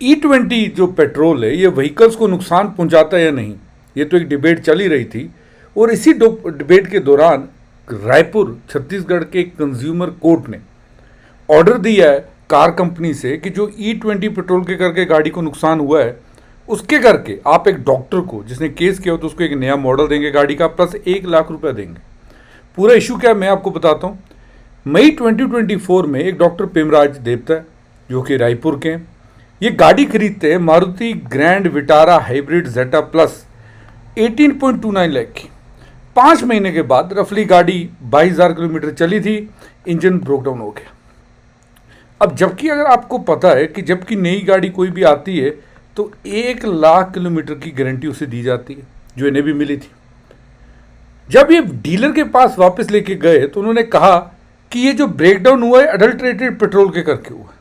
E20 जो petrol है ये व्हीकल्स को नुकसान पहुंचाता है या नहीं, ये तो एक डिबेट चल ही रही थी। और इसी डिबेट के दौरान रायपुर छत्तीसगढ़ के कंज्यूमर कोर्ट ने ऑर्डर दिया है कार कंपनी से कि जो E20 पेट्रोल के करके गाड़ी को नुकसान हुआ है उसके करके आप एक डॉक्टर को जिसने केस किया हो तो उसको एक नया मॉडल देंगे गाड़ी का, प्लस 1 लाख रुपया देंगे। पूरा इशू क्या है मैं आपको बताता हूँ। मई 2024 में एक डॉक्टर पेमराज देवता है जो कि रायपुर के हैं, ये गाड़ी खरीदते हैं Maruti grand Vitara hybrid Zeta plus 18.29 lakh की। 5 महीने के बाद रफली गाड़ी 22,000 किलोमीटर चली थी, इंजन ब्रोक डाउन हो गया। अब जबकि अगर आपको पता है कि जबकि नई गाड़ी कोई भी आती है तो 1 लाख किलोमीटर की गारंटी उसे दी जाती है, जो इन्हें भी मिली थी। जब ये डीलर के पास वापस लेके गए तो उन्होंने कहा कि ये जो ब्रेकडाउन हुआ है अडल्ट्रेटेड पेट्रोल के करके हुआ है,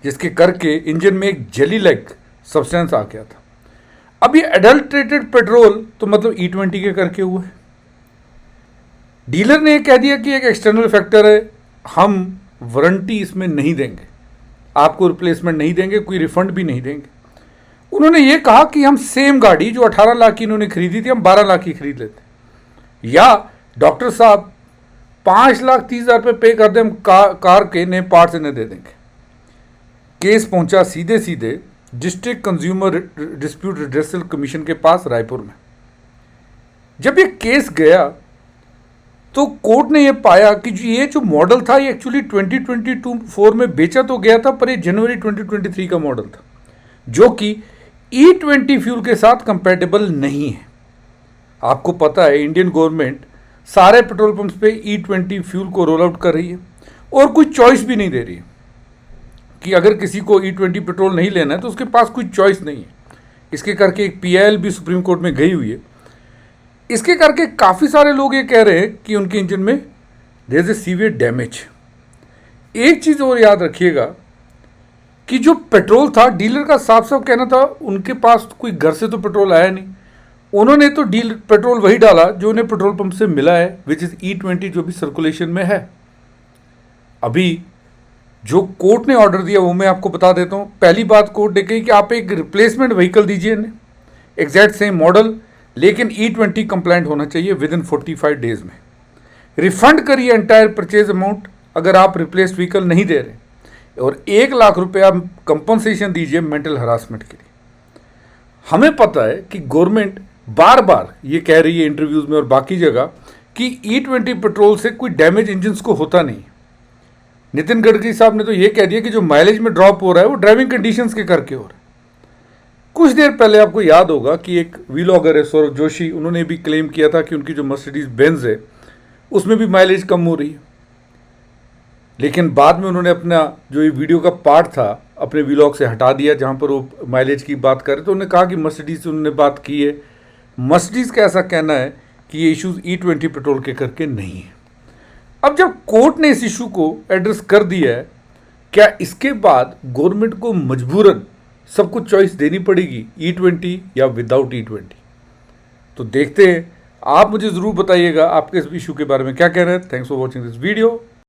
जिसके करके इंजन में एक जेली लाइक सब्सटेंस आ गया था। अब ये अडल्ट्रेटेड पेट्रोल तो मतलब E20 के करके हुआ है। डीलर ने कह दिया कि एक एक्सटर्नल फैक्टर है, हम वारंटी इसमें नहीं देंगे, आपको रिप्लेसमेंट नहीं देंगे, कोई रिफंड भी नहीं देंगे। उन्होंने ये कहा कि हम सेम गाड़ी जो 18 लाख की इन्होंने खरीदी थी हम 12 लाख की खरीद लेते, या डॉक्टर साहब 5,30,000 रुपये पे कर दें, हम कार के नए पार्ट्स इन्हें दे देंगे। केस पहुंचा सीधे सीधे district consumer dispute redressal commission के पास रायपुर में। जब ये केस गया तो कोर्ट ने ये पाया कि ये जो मॉडल था ये एक्चुअली 2022-4 में बेचा तो गया था, पर ये जनवरी 2023 का मॉडल था जो कि E20 फ्यूल के साथ कंपैटिबल नहीं है। आपको पता है इंडियन गवर्नमेंट सारे पेट्रोल पंप्स पे E20 फ्यूल को रोल आउट कर रही है और कोई चॉइस भी नहीं दे रही है कि अगर किसी को E20 पेट्रोल नहीं लेना है तो उसके पास कोई चॉइस नहीं है। इसके करके एक PIL भी सुप्रीम कोर्ट में गई हुई है। इसके करके काफ़ी सारे लोग ये कह रहे हैं कि उनके इंजन में there is a severe damage. एक चीज़ और याद रखिएगा कि जो पेट्रोल था डीलर का साफ साफ कहना था उनके पास कोई घर से तो पेट्रोल आया नहीं, उन्होंने तो पेट्रोल वही डाला जो उन्हें पेट्रोल पंप से मिला है, विच इज़ E20 जो भी सर्कुलेशन में है। अभी जो कोर्ट ने ऑर्डर दिया वो मैं आपको बता देता हूँ। पहली बात कोर्ट ने कही कि आप एक रिप्लेसमेंट व्हीकल दीजिए इन्हें, एग्जैक्ट सेम मॉडल, लेकिन E20 कंप्लाइंट होना चाहिए विद इन 45 डेज में। रिफंड करिए एंटायर परचेज अमाउंट अगर आप रिप्लेस व्हीकल नहीं दे रहे, और 1 लाख रुपया कंपनसेशन दीजिए मेंटल हरासमेंट के लिए। हमें पता है कि गवर्नमेंट बार बार ये कह रही है इंटरव्यूज में और बाकी जगह कि E20 पेट्रोल से कोई डैमेज इंजन्स को होता नहीं। नितिन गडकरी साहब ने तो ये कह दिया कि जो माइलेज में ड्रॉप हो रहा है वो ड्राइविंग कंडीशंस के करके हो रहा है। कुछ देर पहले आपको याद होगा कि एक व्लॉगर है सौरभ जोशी, उन्होंने भी क्लेम किया था कि उनकी जो मर्सिडीज बेंज है उसमें भी माइलेज कम हो रही है, लेकिन बाद में उन्होंने अपना जो ये वीडियो का पार्ट था अपने व्लॉग से हटा दिया जहाँ पर वो माइलेज की बात कर रहे। तो उन्होंने कहा कि मर्सिडीज से उन्होंने बात की है, मर्सिडीज का ऐसा कहना है कि ये इश्यूज E20 पेट्रोल के करके नहीं है। अब जब कोर्ट ने इस इशू को एड्रेस कर दिया है, क्या इसके बाद गवर्नमेंट को मजबूरन सब कुछ चॉइस देनी पड़ेगी E20 या विदाउट E20? तो देखते हैं। आप मुझे ज़रूर बताइएगा आपके इस इशू के बारे में क्या कह रहे हैं। Thanks for watching this video.